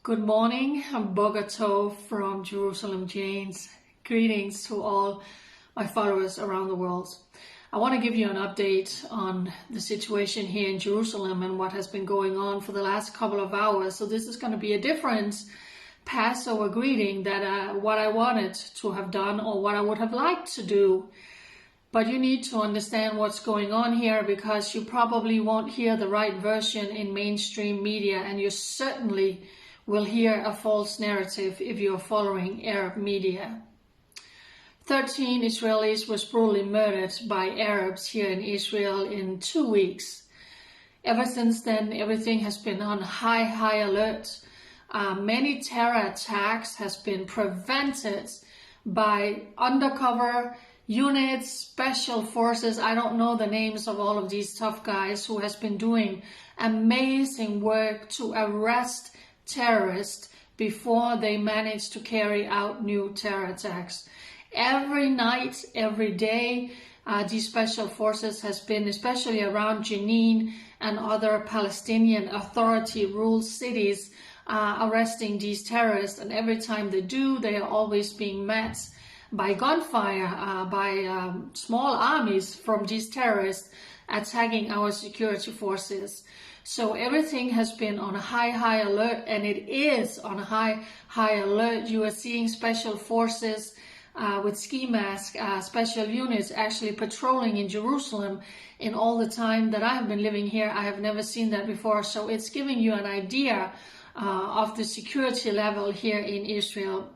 Good morning, I'm Bogota from Jerusalem Janes. Greetings to all my followers around the world. I want to give you an update on the situation here in Jerusalem and what has been going on for the last couple of hours. So this is going to be a different Passover greeting than what I wanted to have done or what I would have liked to do. But you need to understand what's going on here because you probably won't hear the right version in mainstream media, and you certainly will hear a false narrative if you're following Arab media. 13 Israelis was brutally murdered by Arabs here in Israel in 2 weeks. Ever since then, everything has been on high alert. Many terror attacks has been prevented by undercover units, special forces. I don't know the names of all of these tough guys who has been doing amazing work to arrest terrorists before they manage to carry out new terror attacks. Every night, every day, these special forces has been, especially around Jenin and other Palestinian Authority ruled cities, arresting these terrorists. And every time they do, they are always being met by gunfire, by small armies from these terrorists attacking our security forces. So everything has been on a high alert, and it is on a high alert. You are seeing special forces with ski masks, special units actually patrolling in Jerusalem. In all the time that I have been living here, I have never seen that before. So it's giving you an idea of the security level here in Israel.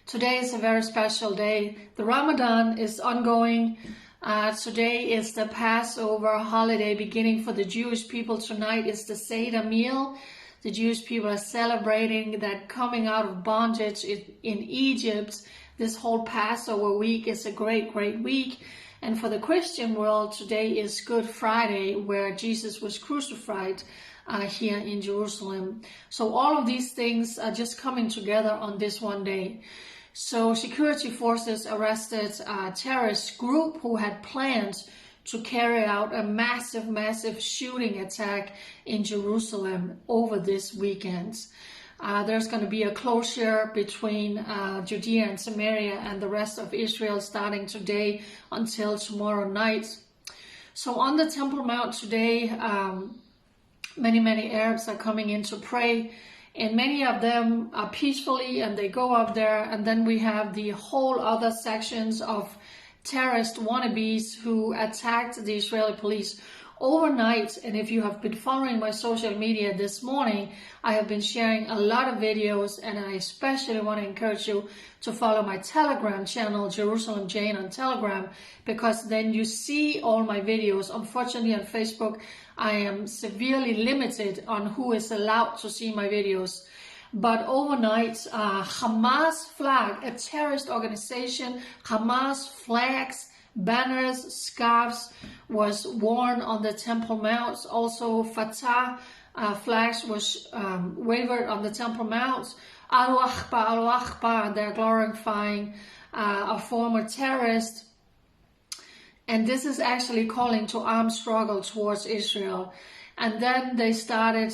Today is a very special day. The Ramadan is ongoing. Today is the Passover holiday beginning for the Jewish people. Tonight is the Seder meal. The Jewish people are celebrating that coming out of bondage in Egypt. This whole Passover week is a great week. And for the Christian world, today is Good Friday, where Jesus was crucified here in Jerusalem. So all of these things are just coming together on this one day. So security forces arrested a terrorist group who had planned to carry out a massive shooting attack in Jerusalem over this weekend. There's going to be a closure between Judea and Samaria and the rest of Israel starting today until tomorrow night. So on the Temple Mount today, many Arabs are coming in to pray. And many of them are peacefully, and they go up there. And then we have the whole other sections of terrorist wannabes who attacked the Israeli police overnight. And if you have been following my social media this morning, I have been sharing a lot of videos, and I especially want to encourage you to follow my Telegram channel, Jerusalem Jane on Telegram, because then you see all my videos. Unfortunately, on Facebook, I am severely limited on who is allowed to see my videos. But overnight, Hamas flag, a terrorist organization, Hamas flags, banners, scarves was worn on the Temple Mount. Also, Fatah flags was wavered on the Temple Mount. Allahu Akbar, Allahu Akbar, they're glorifying a former terrorist. And this is actually calling to armed struggle towards Israel. And then they started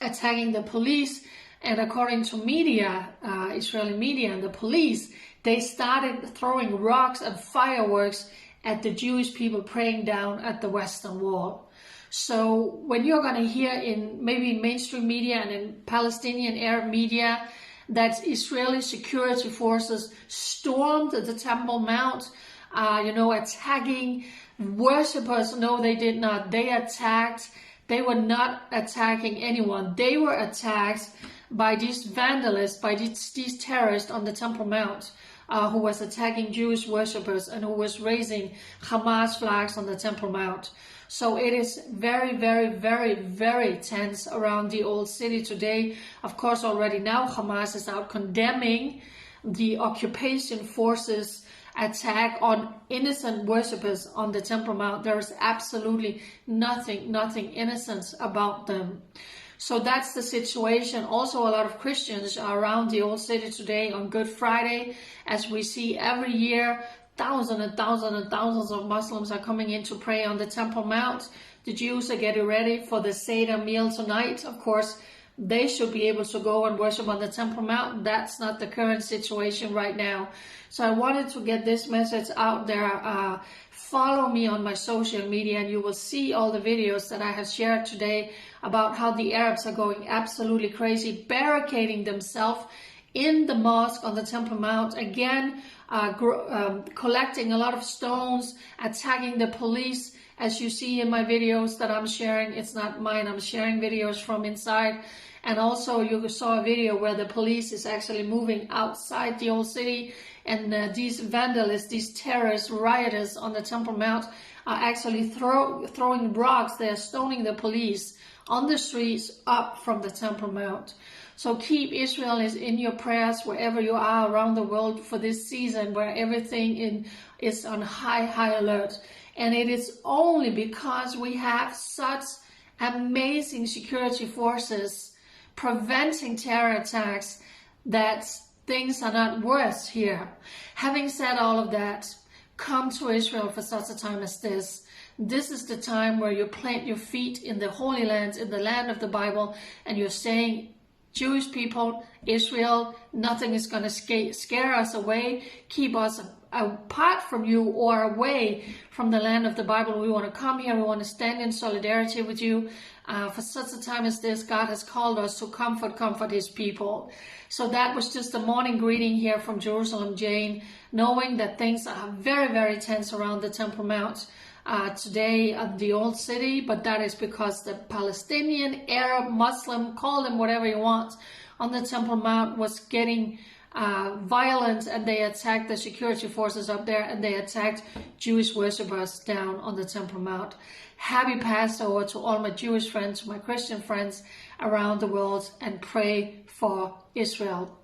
attacking the police. And according to media, Israeli media and the police, they started throwing rocks and fireworks at the Jewish people praying down at the Western Wall. So when you're going to hear in maybe mainstream media and in Palestinian Arab media that Israeli security forces stormed the Temple Mount, attacking worshippers. No, they did not. They attacked. They were not attacking anyone. They were attacked by these vandalists, by these terrorists on the Temple Mount, who was attacking Jewish worshippers and who was raising Hamas flags on the Temple Mount. So it is very tense around the old city today. Of course, already now Hamas is out condemning the occupation forces attack on innocent worshippers on the Temple Mount. There is absolutely nothing innocent about them. So that's the situation. Also, a lot of Christians are around the old city today on Good Friday, as we see every year. Thousands and thousands of Muslims are coming in to pray on the Temple Mount. The Jews are getting ready for the Seder meal tonight. Of course, they should be able to go and worship on the Temple Mount. That's not the current situation right now. So I wanted to get this message out there. Follow me on my social media and you will see all the videos that I have shared today about how the Arabs are going absolutely crazy, barricading themselves in the mosque on the Temple Mount, again, collecting a lot of stones, attacking the police. As you see in my videos that I'm sharing, it's not mine, I'm sharing videos from inside. And also you saw a video where the police is actually moving outside the old city, and these vandalists, these terrorists, rioters on the Temple Mount are actually throwing rocks. They're stoning the police on the streets up from the Temple Mount. So keep Israel in your prayers wherever you are around the world for this season where everything is on high alert. And it is only because we have such amazing security forces preventing terror attacks that things are not worse here. Having said all of that, come to Israel for such a time as this. This is the time where you plant your feet in the Holy Land, in the land of the Bible, and you're saying, Jewish people, Israel, nothing is going to scare us away, keep us apart from you or away from the land of the Bible. We want to come here. We want to stand in solidarity with you. For such a time as this, God has called us to comfort his people. So that was just a morning greeting here from Jerusalem, Jane, knowing that things are very tense around the Temple Mount today at the old city, but that is because the Palestinian, Arab, Muslim, call them whatever you want, on the Temple Mount was getting violent, and they attacked the security forces up there, and they attacked Jewish worshippers down on the Temple Mount. Happy Passover to all my Jewish friends, my Christian friends around the world, and pray for Israel.